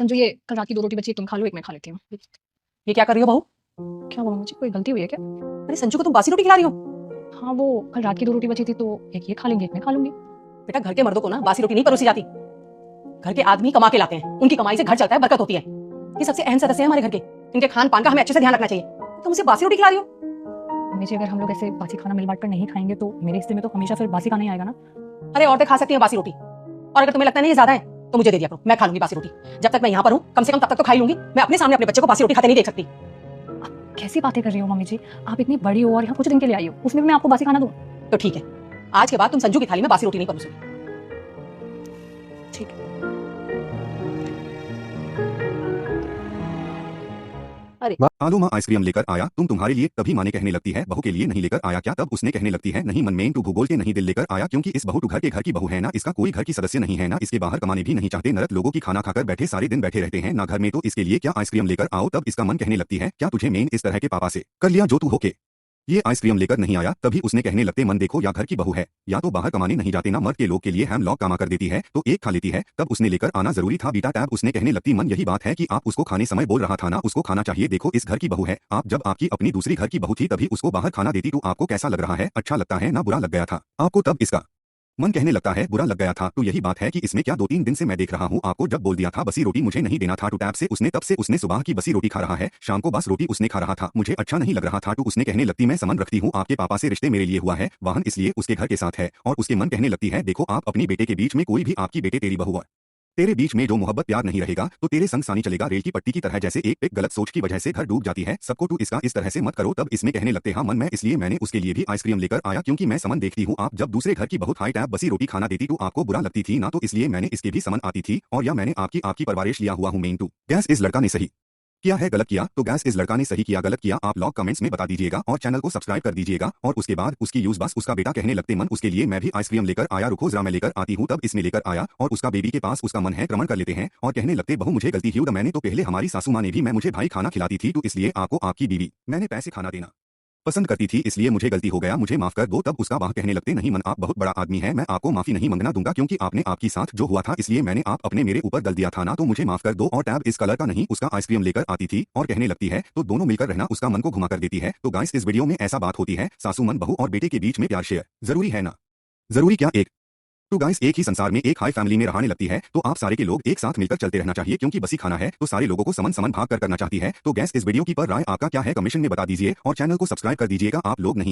संजू, ये कल रात की 2 रोटी बची है, तुम खा लो, एक मैं खा लेती हूँ। ये क्या कर रही हो बहू? क्या हुआ मुझे, कोई गलती हुई है क्या? अरे संजू को तुम बासी रोटी खिला रही हो? हाँ, वो कल रात की 2 रोटी बची थी तो एक ये खा लेंगे, एक मैं खा लूंगी। बेटा, घर के मर्दों को ना बासी रोटी नहीं परोसी जाती। घर के आदमी कमा के लाते हैं, उनकी कमाई से घर चलता है, बरकत होती है। ये सबसे अहम सदस्य है हमारे घर के, इनके खान पान का हमें अच्छे से ध्यान रखना चाहिए। तुम उसे बासी रोटी खिला रही हो? मम्मी जी, अगर हम लोग ऐसे बासी खाना मिल बांट कर नहीं खाएंगे तो मेरे हिस्से में तो हमेशा फिर बासी खाना ही आएगा ना। अरे औरतें खा सकती हैं बासी रोटी, और अगर तुम्हें लगता है ये ज्यादा है तो मुझे दे दिया करो, मैं खा लूंगी बासी रोटी। जब तक मैं यहाँ पर हूँ कम से कम तब तक तो खा ही लूंगी। मैं अपने सामने अपने बच्चे को बासी रोटी खाते नहीं देख सकती। कैसी बातें कर रही हो मम्मी जी, आप इतनी बड़ी हो और यहाँ कुछ दिन के लिए आई हो, उसमें भी मैं आपको बासी खाना दूं? तो ठीक है, आज के बाद तुम संजू की थाली में बासी रोटी नहीं परोसोगी। ठीक है। आलू माँ आइसक्रीम लेकर आया, तुम्हारे लिए तभी माँ ने कहने लगती है बहू के लिए नहीं लेकर आया क्या, तब उसने कहने लगती है नहीं मन में तू भूगोल के नहीं दिल लेकर आया, क्योंकि इस बहू तू घर की बहू है ना, इसका कोई घर की सदस्य नहीं है ना, इसके बाहर कमाने भी नहीं चाहते, नरक लोगों की खाना खाकर बैठे सारे दिन बैठे रहते हैं ना घर में, तो इसके लिए क्या आइसक्रीम लेकर आओ। तब इसका मन कहने लगती है क्या तुझे मेन इस तरह के पापा से कर लिया जो तू होके ये आइसक्रीम लेकर नहीं आया। तभी उसने कहने लगते मन देखो, या घर की बहू है या तो बाहर कमाने नहीं जाते ना, मर्द के लोग के लिए हम लोग कामा कर देती है तो एक खा लेती है, तब उसने लेकर आना जरूरी था बीटा। टैब उसने कहने लगती मन यही बात है कि आप उसको खाने समय बोल रहा था ना, उसको खाना चाहिए, देखो इस घर की बहू है, आप जब आपकी अपनी दूसरी घर की बहू थी तभी उसको बाहर खाना देती तो आपको कैसा लग रहा है, अच्छा लगता है ना, बुरा लग गया था आपको, तब इसका मन कहने लगता है बुरा लग गया था, तो यही बात है कि इसमें क्या 2-3 दिन से मैं देख रहा हूँ आपको जब बोल दिया था बसी रोटी मुझे नहीं देना था टू टैब से उसने, तब से उसने सुबह की बसी रोटी खा रहा है, शाम को बस रोटी उसने खा रहा था, मुझे अच्छा नहीं लग रहा था, तो उसने कहने लगती मैं समन रखती हूँ आपके पापा से रिश्ते मेरे लिए हुआ है, वाहन इसलिए उसके घर के साथ है, और उसके मन कहने लगती है देखो आप अपनी बेटे के बीच में कोई भी आपकी बेटे तेरी बहू है, तेरे बीच में जो मोहब्बत प्यार नहीं रहेगा तो तेरे संग सानी चलेगा रेल की पट्टी की तरह, जैसे एक पिक गलत सोच की वजह से घर डूब जाती है सबको, तू इसका इस तरह से मत करो। तब इसमें कहने लगते हाँ मन मैं इसलिए मैंने उसके लिए भी आइसक्रीम लेकर आया, क्योंकि मैं समन देखती हूँ आप जब दूसरे घर की बहुत हाई टैब बसी रोटी खाना देती तो आपको बुरा लगती थी ना, तो इसलिए मैंने इसके भी समन आती थी, और या मैंने आपकी परवरिश लिया हुआ हूँ मेन टू गैस इस लड़का ने सही किया है गलत किया तो गैस इस लड़का ने सही किया गलत किया आप लोग कमेंट्स में बता दीजिएगा और चैनल को सब्सक्राइब कर दीजिएगा। और उसके बाद उसकी यूज बस उसका बेटा कहने लगते मन उसके लिए मैं भी आइसक्रीम लेकर आया, रुको जरा मैं लेकर आती हूँ, तब इसमें लेकर आया और उसका बेबी के पास उसका मन है क्रमण कर लेते हैं और कहने लगते बहू मुझे गलती हुई, मैंने तो पहले हमारी सासू माँ ने भी मैं मुझे भाई खाना खिलाती थी तो इसलिए आपको आपकी बीवी मैंने पैसे खाना देना पसंद करती थी, इसलिए मुझे गलती हो गया, मुझे माफ कर दो। तब उसका वाह कहने लगते नहीं मन आप बहुत बड़ा आदमी है, मैं आपको माफी नहीं मांगना दूंगा क्योंकि आपने आपकी साथ जो हुआ था इसलिए मैंने आप अपने मेरे ऊपर दल दिया था ना, तो मुझे माफ कर दो। और टैब इस कलर का नहीं उसका आइसक्रीम लेकर आती थी और कहने लगती है तो दोनों मिलकर रहना उसका मन को घुमा कर देती है। तो गाइस इस वीडियो में ऐसा बात होती है सासू मन बहू और बेटे के बीच में प्यार शेयर जरूरी है ना, जरूरी क्या एक तो गाइस एक ही संसार में एक हाई फैमिली में रहने लगती है तो आप सारे के लोग एक साथ मिलकर चलते रहना चाहिए, क्योंकि बसी खाना है तो सारे लोगों को समन समन भाग कर करना चाहती है। तो गैस इस वीडियो की पर राय आपका क्या है कमेंट में बता दीजिए और चैनल को सब्सक्राइब कर दीजिएगा आप लोग नहीं